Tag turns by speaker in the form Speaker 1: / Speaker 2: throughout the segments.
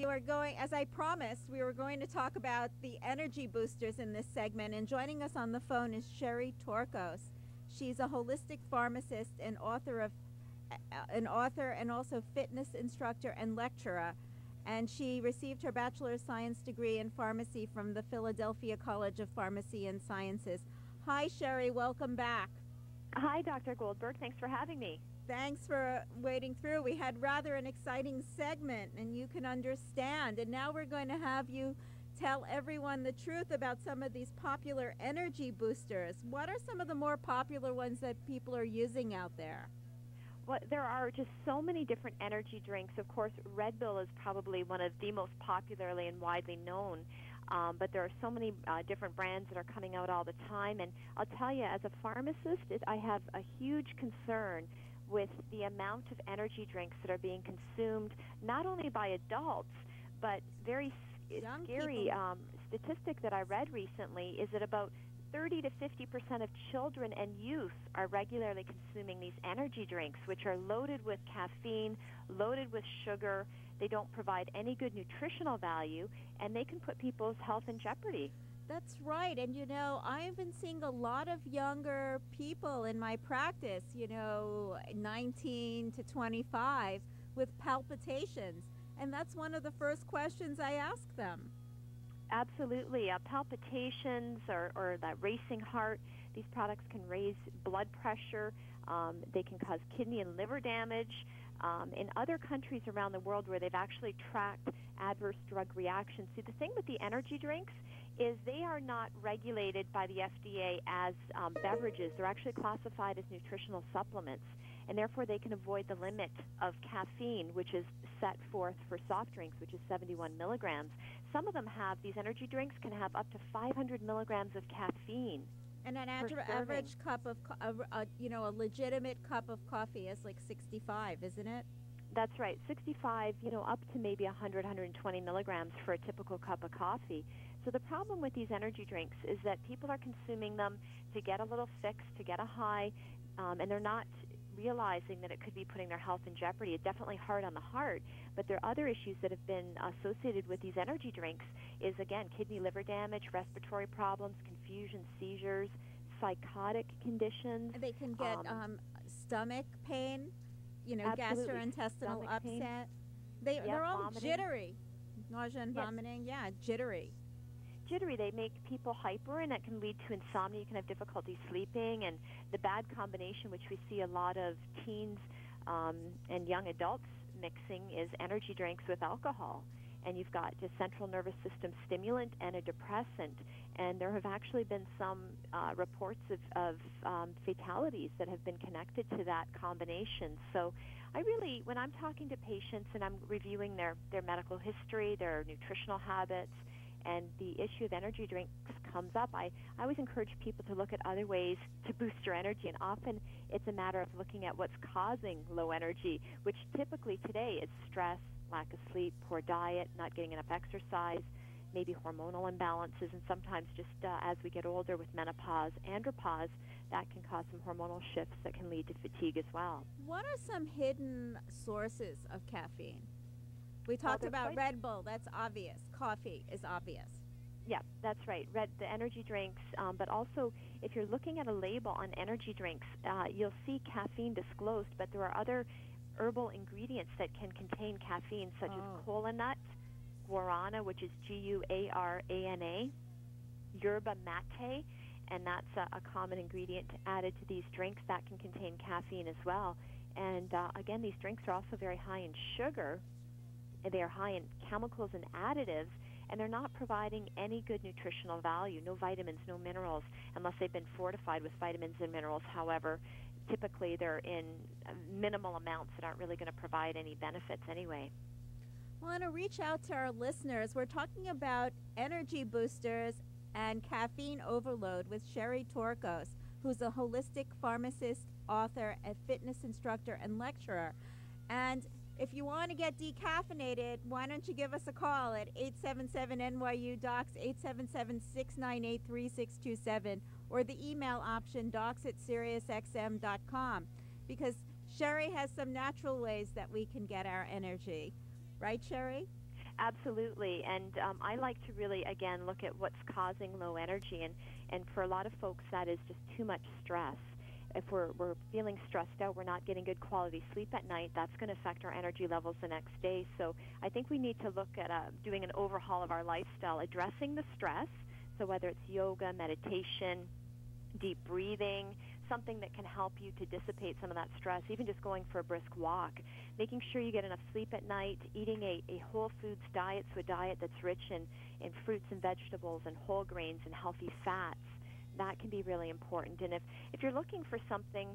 Speaker 1: were going, as I promised, we were going to talk about the energy boosters in this segment. And joining us on the phone is Sherry Torkos. She's a holistic pharmacist and author and also fitness instructor and lecturer. And she received her Bachelor of Science degree in pharmacy from the Philadelphia College of Pharmacy and Sciences. Hi, Sherry. Welcome back.
Speaker 2: Hi, Dr. Goldberg. Thanks for having me.
Speaker 1: Thanks for waiting through. We had rather an exciting segment, and you can understand. And now we're going to have you tell everyone the truth about some of these popular energy boosters. What are some of the more popular ones that people are using out there?
Speaker 2: Well, there are just so many different energy drinks. Of course, Red Bull is probably one of the most popularly and widely known. But there are so many different brands that are coming out all the time. And I'll tell you, as a pharmacist, I have a huge concern with the amount of energy drinks that are being consumed, not only by adults, but very scary statistic that I read recently is that about 30 to 50% of children and youth are regularly consuming these energy drinks, which are loaded with caffeine, loaded with sugar. They don't provide any good nutritional value, and they can put people's health in jeopardy.
Speaker 1: That's right. And, I've been seeing a lot of younger people in my practice, 19 to 25, with palpitations. And that's one of the first questions I ask them.
Speaker 2: Absolutely. Palpitations or that racing heart, these products can raise blood pressure. They can cause kidney and liver damage. In other countries around the world where they've actually tracked adverse drug reactions. See, the thing with the energy drinks is they are not regulated by the FDA as beverages. They're actually classified as nutritional supplements, and therefore they can avoid the limit of caffeine, which is set forth for soft drinks, which is 71 milligrams. Some of them have, these energy drinks can have up to 500 milligrams of caffeine.
Speaker 1: And an average cup of, a legitimate cup of coffee is like 65, isn't it?
Speaker 2: That's right, 65, up to maybe 100, 120 milligrams for a typical cup of coffee. So the problem with these energy drinks is that people are consuming them to get a little fix, to get a high, and they're not realizing that it could be putting their health in jeopardy. It's definitely hard on the heart, but there are other issues that have been associated with these energy drinks is, again, kidney, liver damage, respiratory problems, confusion, seizures, psychotic conditions.
Speaker 1: They can get stomach pain, gastrointestinal upset. They're all vomiting. Jittery. Nausea and vomiting, jittery.
Speaker 2: They make people hyper, and that can lead to insomnia. You can have difficulty sleeping, and the bad combination, which we see a lot of teens and young adults mixing, is energy drinks with alcohol. And you've got a central nervous system stimulant and a depressant. And there have actually been some reports of fatalities that have been connected to that combination. So when I'm talking to patients and I'm reviewing their medical history, their nutritional habits, and the issue of energy drinks comes up, I always encourage people to look at other ways to boost your energy. And often it's a matter of looking at what's causing low energy, which typically today is stress, lack of sleep, poor diet, not getting enough exercise, maybe hormonal imbalances, and sometimes just as we get older with menopause, andropause, that can cause some hormonal shifts that can lead to fatigue as well.
Speaker 1: What are some hidden sources of caffeine? We talked about Red Bull. That's obvious. Coffee is obvious.
Speaker 2: Yeah, that's right. The energy drinks, but also if you're looking at a label on energy drinks, you'll see caffeine disclosed, but there are other herbal ingredients that can contain caffeine, such as kola nut, guarana, which is Guarana, yerba mate, and that's a common ingredient added to these drinks that can contain caffeine as well. And again, these drinks are also very high in sugar. They are high in chemicals and additives, and they're not providing any good nutritional value, no vitamins, no minerals, unless they've been fortified with vitamins and minerals. However, typically they're in minimal amounts that aren't really going to provide any benefits anyway.
Speaker 1: I want to reach out to our listeners. We're talking about energy boosters and caffeine overload with Sherry Torkos, who's a holistic pharmacist, author, a fitness instructor, and lecturer. And if you want to get decaffeinated, why don't you give us a call at 877-NYU-DOCS, 877-698-3627, or the email option, docs@SiriusXM.com, because Sherry has some natural ways that we can get our energy. Right, Sherry?
Speaker 2: Absolutely, and I like to really, again, look at what's causing low energy, and for a lot of folks, that is just too much stress. If we're feeling stressed out, we're not getting good quality sleep at night, that's going to affect our energy levels the next day. So I think we need to look at doing an overhaul of our lifestyle, addressing the stress, so whether it's yoga, meditation, deep breathing, something that can help you to dissipate some of that stress, even just going for a brisk walk, making sure you get enough sleep at night, eating a whole foods diet, so a diet that's rich in fruits and vegetables and whole grains and healthy fats. That can be really important. And if you're looking for something,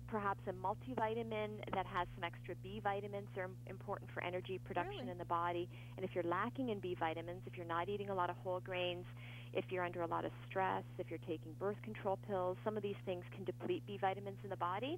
Speaker 2: perhaps a multivitamin that has some extra B vitamins are important for energy production in the body. And if you're lacking in B vitamins, if you're not eating a lot of whole grains, if you're under a lot of stress, if you're taking birth control pills, some of these things can deplete B vitamins in the body.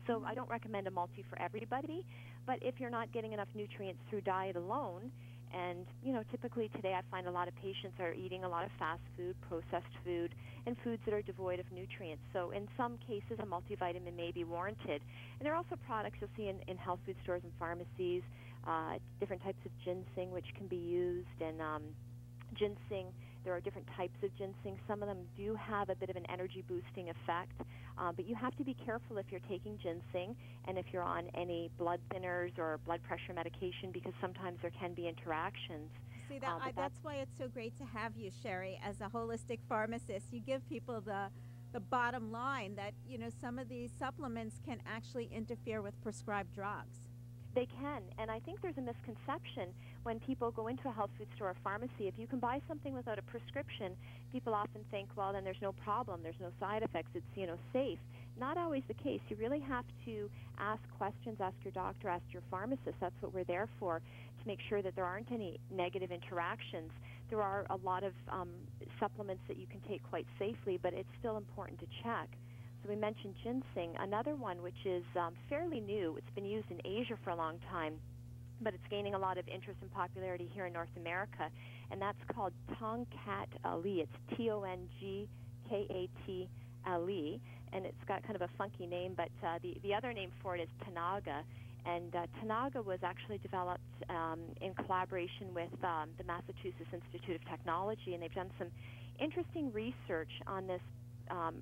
Speaker 2: So I don't recommend a multi for everybody, but if you're not getting enough nutrients through diet alone, and, typically today I find a lot of patients are eating a lot of fast food, processed food, and foods that are devoid of nutrients. So in some cases, a multivitamin may be warranted. And there are also products you'll see in health food stores and pharmacies, different types of ginseng which can be used, and ginseng. There are different types of ginseng. Some of them do have a bit of an energy-boosting effect, but you have to be careful if you're taking ginseng and if you're on any blood thinners or blood pressure medication, because sometimes there can be interactions.
Speaker 1: See, that's why it's so great to have you, Sherry, as a holistic pharmacist. You give people the bottom line that, some of these supplements can actually interfere with prescribed drugs.
Speaker 2: They can, and I think there's a misconception when people go into a health food store or pharmacy. If you can buy something without a prescription, people often think, well, then there's no problem, there's no side effects, it's, safe. Not always the case. You really have to ask questions, ask your doctor, ask your pharmacist. That's what we're there for, to make sure that there aren't any negative interactions. There are a lot of supplements that you can take quite safely, but it's still important to check. So we mentioned ginseng. Another one which is fairly new, it's been used in Asia for a long time, but it's gaining a lot of interest and popularity here in North America, and that's called Tongkat Ali. It's Tongkat-Le, and it's got kind of a funky name, but the other name for it is Tanaga. And Tanaga was actually developed in collaboration with the Massachusetts Institute of Technology, and they've done some interesting research on this.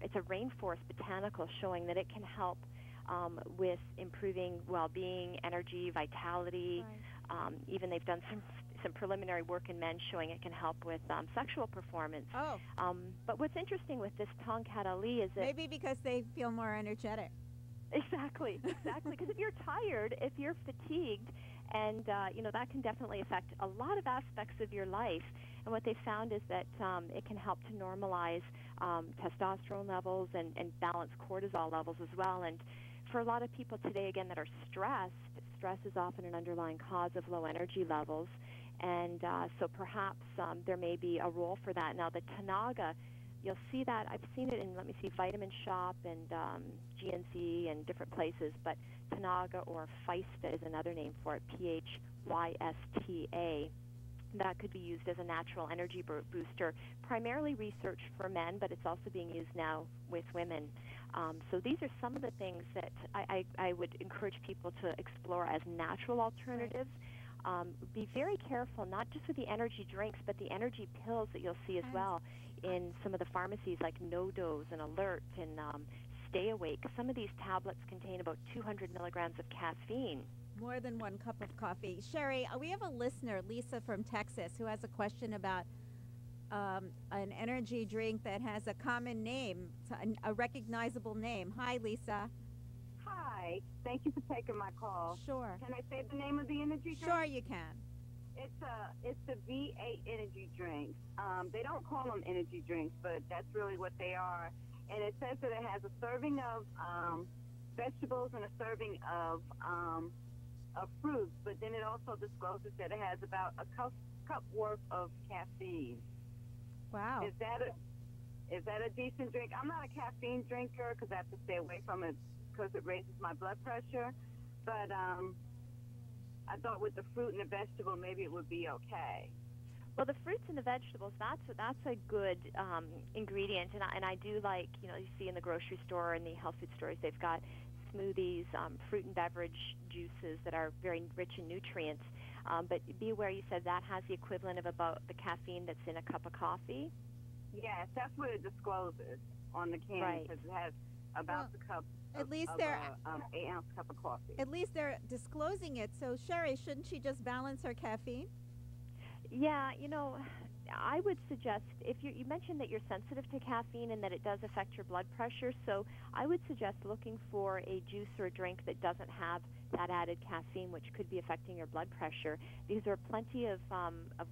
Speaker 2: It's a rainforest botanical, showing that it can help with improving well-being, energy, vitality.
Speaker 1: Right.
Speaker 2: Even they've done some preliminary work in men showing it can help with sexual performance.
Speaker 1: Oh.
Speaker 2: But what's interesting with this Tongkat Ali is that...
Speaker 1: Maybe because they feel more energetic.
Speaker 2: Exactly. Because if you're tired, if you're fatigued, and that can definitely affect a lot of aspects of your life. And what they found is that it can help to normalize testosterone levels and balance cortisol levels as well. And for a lot of people today, again, that are stressed, stress is often an underlying cause of low energy levels. And so perhaps there may be a role for that. Now, the Tanaga, you'll see that. I've seen it in, Vitamin Shop and GNC and different places. But Tanaga, or Physta, is another name for it, Physta. That could be used as a natural energy booster, primarily researched for men, but it's also being used now with women. So these are some of the things that I would encourage people to explore as natural alternatives. Be very careful, not just with the energy drinks, but the energy pills that you'll see as well in some of the pharmacies, like No-Dose and Alert and Stay Awake. Some of these tablets contain about 200 milligrams of caffeine.
Speaker 1: More than one cup of coffee. Sherry, we have a listener, Lisa from Texas, who has a question about an energy drink that has a common name, a recognizable name. Hi, Lisa.
Speaker 3: Hi. Thank you for taking my call.
Speaker 1: Sure.
Speaker 3: Can I say the name of the energy drink?
Speaker 1: Sure, you can.
Speaker 3: It's the V8 energy drinks. They don't call them energy drinks, but that's really what they are. And it says that it has a serving of vegetables and a serving of fruits, but then it also discloses that it has about a cup worth of caffeine.
Speaker 1: Wow.
Speaker 3: Is that a decent drink? I'm not a caffeine drinker because I have to stay away from it because it raises my blood pressure. But I thought with the fruit and the vegetable, maybe it would be okay.
Speaker 2: Well, the fruits and the vegetables, that's a good ingredient, and I do like, you see in the grocery store and the health food stores, they've got smoothies, fruit and beverage juices that are very rich in nutrients. But be aware, you said that has the equivalent of about the caffeine that's in a cup of coffee.
Speaker 3: Yes, that's what it discloses on the can.
Speaker 2: Right.
Speaker 3: It says it has about the cup
Speaker 1: At least
Speaker 3: of
Speaker 1: they're
Speaker 3: 8-ounce cup of coffee.
Speaker 1: at least they're disclosing it. So Sherry, shouldn't she just balance her caffeine?
Speaker 2: Yeah, I would suggest, if you mentioned that you're sensitive to caffeine and that it does affect your blood pressure, so I would suggest looking for a juice or a drink that doesn't have that added caffeine, which could be affecting your blood pressure. Because there are plenty of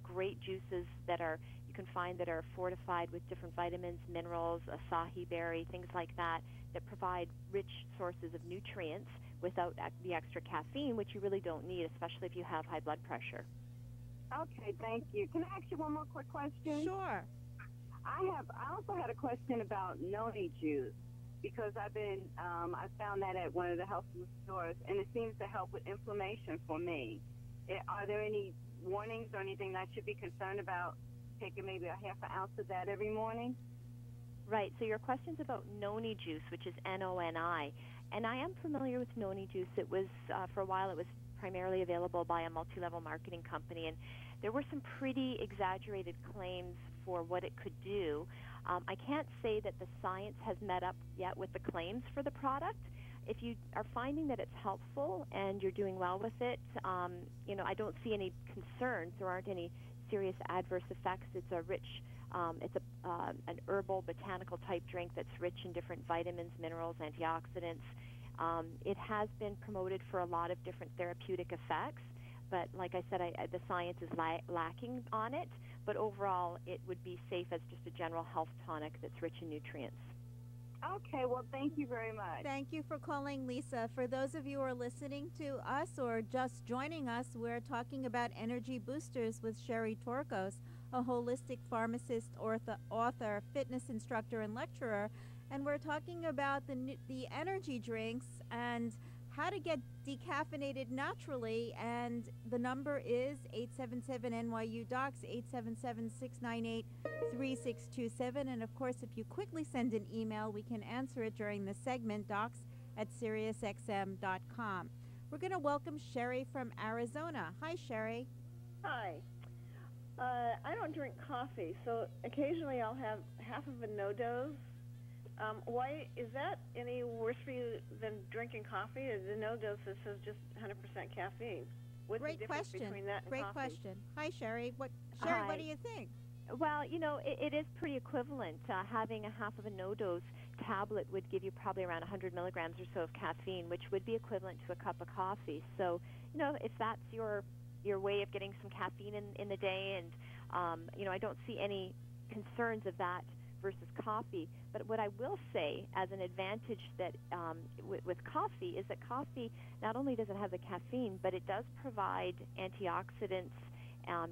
Speaker 2: great juices that you can find that are fortified with different vitamins, minerals, acai berry, things like that, that provide rich sources of nutrients without the extra caffeine, which you really don't need, especially if you have high blood pressure.
Speaker 3: Okay, thank you. Can I ask you one more quick question?
Speaker 1: Sure.
Speaker 3: I also had a question about noni juice because I found that at one of the health food stores, and it seems to help with inflammation for me. Are there any warnings or anything that I should be concerned about taking maybe a half an ounce of that every morning?
Speaker 2: Right. So your question's about noni juice, which is N-O-N-I. And I am familiar with noni juice. It was, for a while, it was primarily available by a multi-level marketing company, and there were some pretty exaggerated claims for what it could do. I can't say that the science has met up yet with the claims for the product. If you are finding that it's helpful and you're doing well with it, I don't see any concerns. There aren't any serious adverse effects. It's a rich, an herbal botanical type drink that's rich in different vitamins, minerals, antioxidants. It has been promoted for a lot of different therapeutic effects, but like I said, the science is lacking on it. But overall, it would be safe as just a general health tonic that's rich in nutrients.
Speaker 3: Okay, well, thank you very much.
Speaker 1: Thank you for calling, Lisa. For those of you who are listening to us or just joining us, we're talking about energy boosters with Sherry Torkos, a holistic pharmacist, author, fitness instructor, and lecturer. And we're talking about the energy drinks and how to get decaffeinated naturally. And the number is 877-NYU-DOCS, 877-698-3627. And, of course, if you quickly send an email, we can answer it during the segment, docs@SiriusXM.com. We're going to welcome Sherry from Arizona. Hi, Sherry.
Speaker 4: Hi. I don't drink coffee, so occasionally I'll have half of a no-dose. Why is that any worse for you than drinking coffee? Or the no-dose that says just 100% caffeine? What's
Speaker 1: Great
Speaker 4: the difference
Speaker 1: question.
Speaker 4: between that and
Speaker 1: Great
Speaker 4: coffee?
Speaker 1: question. Hi, Sherry. Sherry,
Speaker 2: Hi.
Speaker 1: what do you think?
Speaker 2: Well, it is pretty equivalent. Having a half of a no-dose tablet would give you probably around 100 milligrams or so of caffeine, which would be equivalent to a cup of coffee. So, if that's your way of getting some caffeine in the day, and, I don't see any concerns of that versus coffee. But what I will say as an advantage that with coffee is that coffee not only does it have the caffeine, but it does provide antioxidants,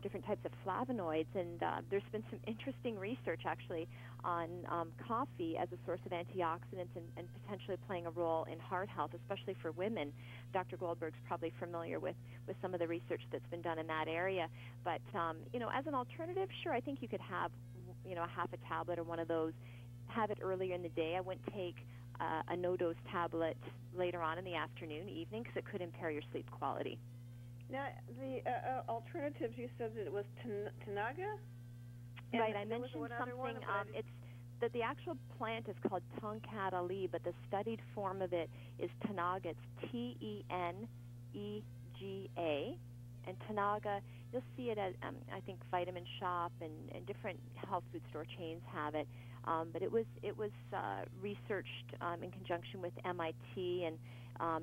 Speaker 2: different types of flavonoids, and there's been some interesting research actually on coffee as a source of antioxidants and potentially playing a role in heart health, especially for women. Dr. Goldberg's probably familiar with some of the research that's been done in that area. But, as an alternative, sure, I think you could have, a half a tablet or one of those, have it earlier in the day. I wouldn't take a no-dose tablet later on in the afternoon, evening, because it could impair your sleep quality.
Speaker 4: Now, the alternatives, you said that it was Tanaga?
Speaker 2: Right, I mentioned something. It's that the actual plant is called Tonkat-Ali, but the studied form of it is Tanaga. It's Tenega, and Tanaga. You'll see it at I think Vitamin Shop and different health food store chains have it. But it was researched in conjunction with MIT, and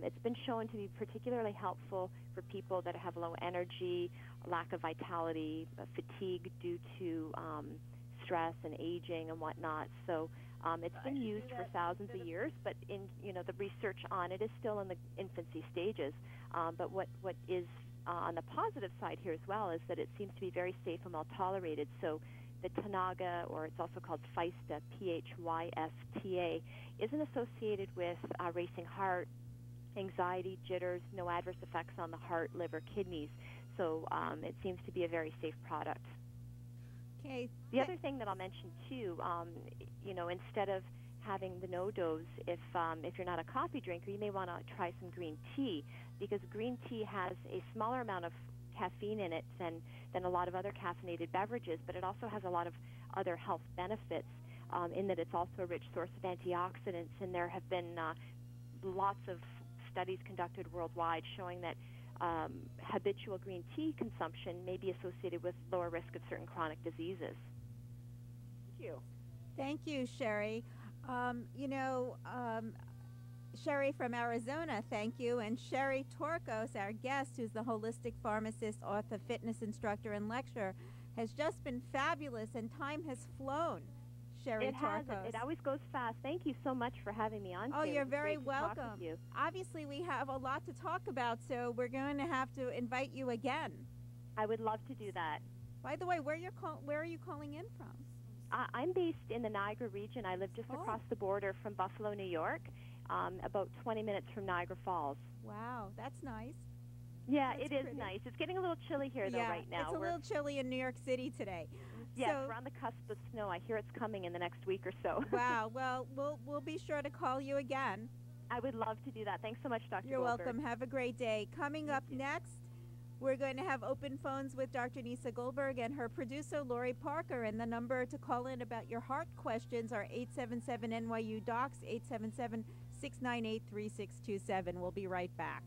Speaker 2: it's been shown to be particularly helpful for people that have low energy, lack of vitality, fatigue due to stress and aging and whatnot. So it's been used for thousands of years, but the research on it is still in the infancy stages. But what is on the positive side here as well is that it seems to be very safe and well tolerated. So the Tanaga, or it's also called Physta, Physta, isn't associated with racing heart, anxiety, jitters, no adverse effects on the heart, liver, kidneys. So it seems to be a very safe product.
Speaker 1: Okay.
Speaker 2: The other thing that I'll mention too, instead of having the no-dose, if you're not a coffee drinker, you may want to try some green tea, because green tea has a smaller amount of caffeine in it than a lot of other caffeinated beverages, but it also has a lot of other health benefits in that it's also a rich source of antioxidants, and there have been lots of studies conducted worldwide showing that habitual green tea consumption may be associated with lower risk of certain chronic diseases.
Speaker 4: Thank you.
Speaker 1: Thank you, Sherry. Sherry from Arizona, thank you. And Sherry Torkos, our guest, who's the holistic pharmacist, author, fitness instructor, and lecturer, has just been fabulous, and time has flown. Sherry Torkos.
Speaker 2: It always goes fast. Thank you so much for having me on.
Speaker 1: Oh,
Speaker 2: today.
Speaker 1: you're very
Speaker 2: Great to talk
Speaker 1: welcome.
Speaker 2: with you.
Speaker 1: Obviously, we have a lot to talk about, so we're going to have to invite you again.
Speaker 2: I would love to do that.
Speaker 1: By the way, where are you calling in from?
Speaker 2: I'm based in the Niagara region. I live just across the border from Buffalo, New York, about 20 minutes from Niagara Falls.
Speaker 1: Wow, that's nice.
Speaker 2: Yeah,
Speaker 1: That's
Speaker 2: it is
Speaker 1: pretty.
Speaker 2: nice. It's getting a little chilly here, though, right now.
Speaker 1: It's a little chilly in New York City today.
Speaker 2: Yes,
Speaker 1: So-
Speaker 2: we're on the cusp of snow. I hear it's coming in the next week or so.
Speaker 1: Wow. Well, we'll be sure to call you again.
Speaker 2: I would love to do that. Thanks so much, Dr.
Speaker 1: You're
Speaker 2: Goldberg.
Speaker 1: welcome. Have a great day. Coming up next, we're going to have open phones with Dr. Nisa Goldberg and her producer, Lori Parker. And the number to call in about your heart questions are 877-NYU-DOCS, 877-698-3627. We'll be right back.